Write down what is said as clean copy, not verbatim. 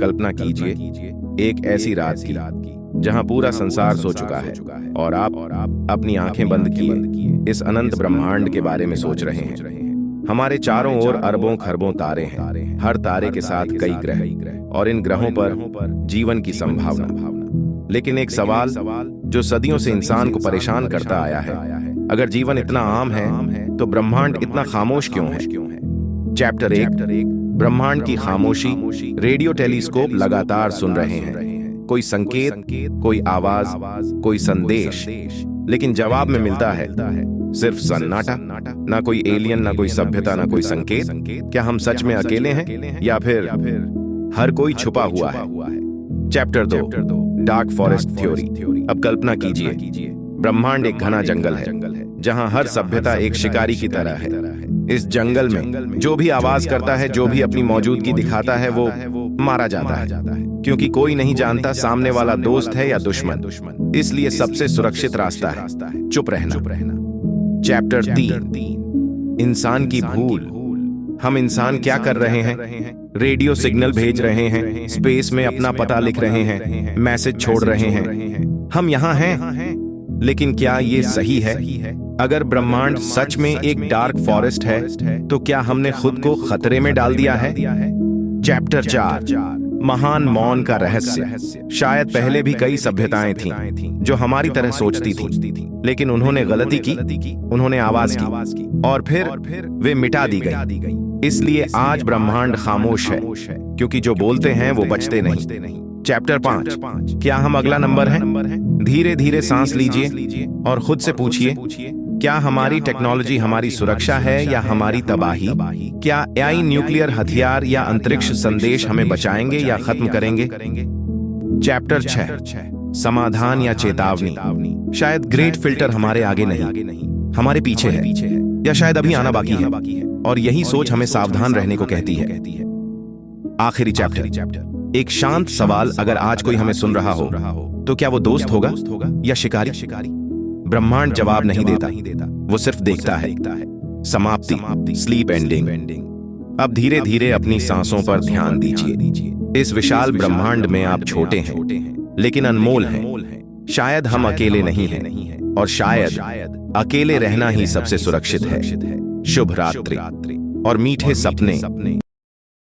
कल्पना कीजिए एक ऐसी रात की जहां पूरा संसार सो चुका है और आप अपनी आंखें बंद किए इस अनंत ब्रह्मांड के बारे में सोच रहे हैं। हमारे चारों ओर अरबों खरबों तारे हैं, हर तारे के साथ कई ग्रह और इन ग्रहों पर जीवन की संभावना। लेकिन एक सवाल जो सदियों से इंसान को परेशान करता आया है, अगर जीवन इतना आम है तो ब्रह्मांड इतना खामोश क्यों है? चैप्टर 1, ब्रह्मांड की खामोशी। रेडियो टेलीस्कोप लगातार सुन रहे हैं, कोई संकेत, कोई आवाज, कोई संदेश, लेकिन जवाब में मिलता है सिर्फ सन्नाटा। ना कोई एलियन, ना कोई सभ्यता, ना कोई संकेत। क्या हम सच में अकेले हैं या फिर हर कोई छुपा हुआ है? Chapter 2, dark forest theory. अब कल्पना कीजिए ब्रह्मांड एक घना जंगल है जहां हर सभ्यता एक शिकारी की तरह है। इस जंगल में जो भी आवाज करता है, जो भी अपनी मौजूदगी दिखाता है, वो मारा जाता है, क्योंकि कोई नहीं जानता सामने वाला दोस्त है या दुश्मन। इसलिए सबसे सुरक्षित रास्ता है चुप रहना। चैप्टर 3, इंसान की भूल। हम इंसान क्या कर रहे हैं? रेडियो सिग्नल भेज रहे हैं, स्पेस में अपना पता लिख रहे हैं, मैसेज छोड़ रहे हैं। हम यहाँ हैं, लेकिन क्या ये सही है? अगर ब्रह्मांड सच में एक डार्क फॉरेस्ट है तो क्या हमने खुद को खतरे में डाल दिया है? चैप्टर 4, महान मौन का रहस्य। शायद पहले भी कई सभ्यताएं थीं जो हमारी तरह सोचती थीं, लेकिन उन्होंने गलती की, उन्होंने आवाज की और फिर वे मिटा दी गई। इसलिए आज ब्रह्मांड खामोश है, क्योंकि जो बोलते हैं वो बचते नहीं। चैप्टर 5, क्या हम अगला नंबर है? धीरे धीरे सांस लीजिए और खुद से पूछिए, क्या हमारी टेक्नोलॉजी हमारी सुरक्षा है या हमारी तबाही? क्या एआई, न्यूक्लियर हथियार या अंतरिक्ष संदेश हमें बचाएंगे या खत्म करेंगे? चैप्टर 6, समाधान या चेतावनी। शायद ग्रेट फिल्टर हमारे आगे नहीं, हमारे पीछे है, या शायद अभी आना बाकी है, और यही सोच हमें सावधान रहने को कहती है। आखिरी चैप्टर, एक शांत सवाल। अगर आज कोई हमें सुन रहा हो तो क्या वो दोस्त होगा या शिकारी? ब्रह्मांड जवाब नहीं देता, वो सिर्फ देखता है। समाप्ति, स्लीप एंडिंग। अब धीरे धीरे अपनी सांसों पर ध्यान दीजिए। इस विशाल ब्रह्मांड में आप छोटे हैं लेकिन अनमोल हैं। शायद हम अकेले नहीं हैं और शायद अकेले रहना ही सबसे सुरक्षित है। शुभ रात्रि और मीठे सपने।